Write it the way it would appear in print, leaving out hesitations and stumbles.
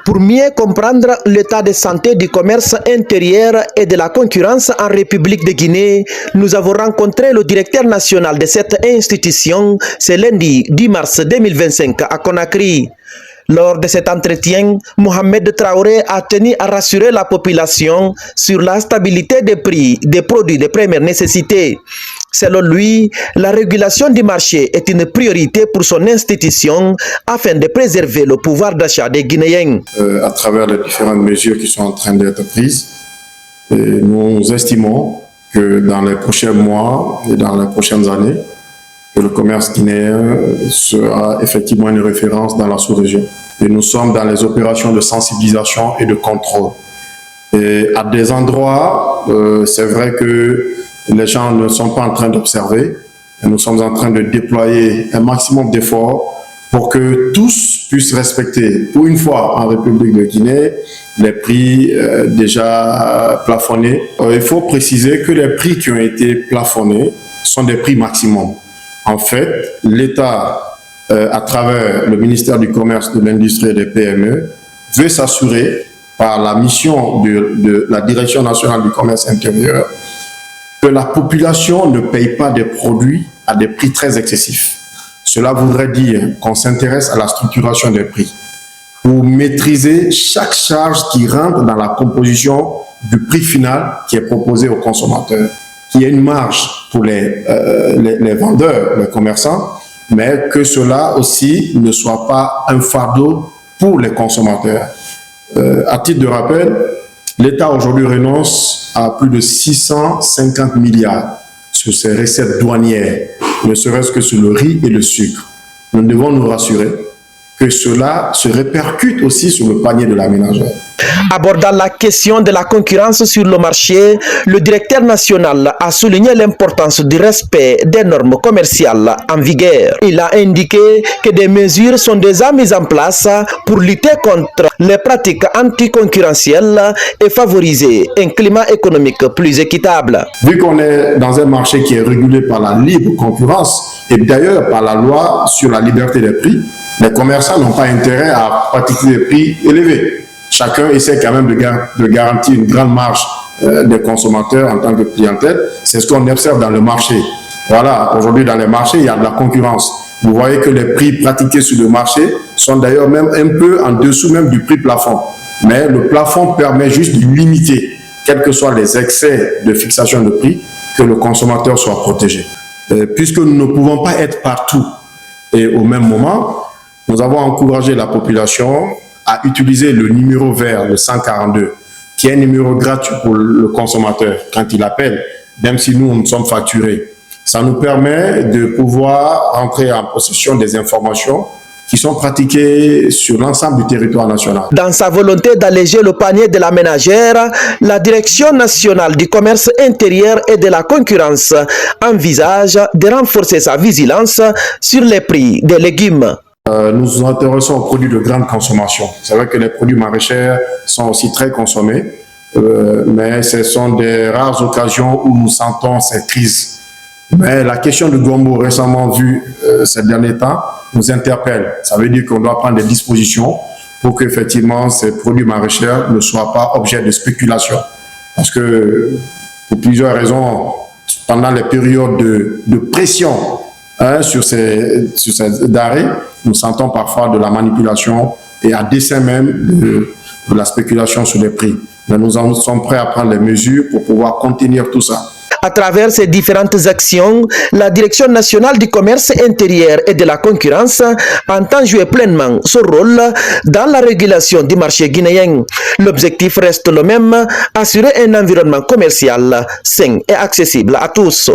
Pour mieux comprendre l'état de santé du commerce intérieur et de la concurrence en République de Guinée, nous avons rencontré le directeur national de cette institution ce lundi 10 mars 2025 à Conakry. Lors de cet entretien, Mohamed Traoré a tenu à rassurer la population sur la stabilité des prix des produits de première nécessité. Selon lui, la régulation du marché est une priorité pour son institution afin de préserver le pouvoir d'achat des Guinéens. À travers les différentes mesures qui sont en train d'être prises, nous estimons que dans les prochains mois et dans les prochaines années, que le commerce guinéen sera effectivement une référence dans la sous-région. Et nous sommes dans les opérations de sensibilisation et de contrôle. Et à des endroits, c'est vrai que les gens ne sont pas en train d'observer. Nous sommes en train de déployer un maximum d'efforts pour que tous puissent respecter, pour une fois en République de Guinée, les prix déjà plafonnés. Il faut préciser que les prix qui ont été plafonnés sont des prix maximums. En fait, l'État, à travers le ministère du Commerce, de l'Industrie et des PME, veut s'assurer par la mission de la Direction nationale du commerce intérieur que la population ne paye pas des produits à des prix très excessifs. Cela voudrait dire qu'on s'intéresse à la structuration des prix pour maîtriser chaque charge qui rentre dans la composition du prix final qui est proposé aux consommateurs. Qu'il y ait une marge pour les vendeurs, les commerçants, mais que cela aussi ne soit pas un fardeau pour les consommateurs. À titre de rappel, l'État aujourd'hui renonce à plus de 650 milliards sur ses recettes douanières, ne serait-ce que sur le riz et le sucre. Nous devons nous rassurer que cela se répercute aussi sur le panier de la ménagère. Abordant la question de la concurrence sur le marché, le directeur national a souligné l'importance du respect des normes commerciales en vigueur. Il a indiqué que des mesures sont déjà mises en place pour lutter contre les pratiques anticoncurrentielles et favoriser un climat économique plus équitable. Vu qu'on est dans un marché qui est régulé par la libre concurrence et d'ailleurs par la loi sur la liberté des prix, les commerçants n'ont pas intérêt à pratiquer des prix élevés. Chacun essaie quand même de garantir une grande marge des consommateurs en tant que clientèle. C'est ce qu'on observe dans le marché. Voilà, aujourd'hui dans les marchés, il y a de la concurrence. Vous voyez que les prix pratiqués sur le marché sont d'ailleurs même un peu en dessous même du prix plafond. Mais le plafond permet juste de limiter, quels que soient les excès de fixation de prix, que le consommateur soit protégé. Puisque nous ne pouvons pas être partout et au même moment, nous avons encouragé la population à utiliser le numéro vert, le 142, qui est un numéro gratuit pour le consommateur quand il appelle, même si nous sommes facturés. Ça nous permet de pouvoir entrer en possession des informations qui sont pratiquées sur l'ensemble du territoire national. Dans sa volonté d'alléger le panier de la ménagère, la Direction nationale du commerce intérieur et de la concurrence envisage de renforcer sa vigilance sur les prix des légumes. Nous nous intéressons aux produits de grande consommation. C'est vrai que les produits maraîchers sont aussi très consommés, mais ce sont des rares occasions où nous sentons ces crises. Mais la question du gombo récemment vue ces derniers temps nous interpelle. Ça veut dire qu'on doit prendre des dispositions pour qu'effectivement ces produits maraîchers ne soient pas objets de spéculation. Parce que pour plusieurs raisons, pendant les périodes de pression sur ces denrées, nous sentons parfois de la manipulation et à dessein même de la spéculation sur les prix. Mais nous sommes prêts à prendre les mesures pour pouvoir contenir tout ça. À travers ces différentes actions, la Direction nationale du commerce intérieur et de la concurrence entend jouer pleinement son rôle dans la régulation du marché guinéen. L'objectif reste le même, assurer un environnement commercial sain et accessible à tous.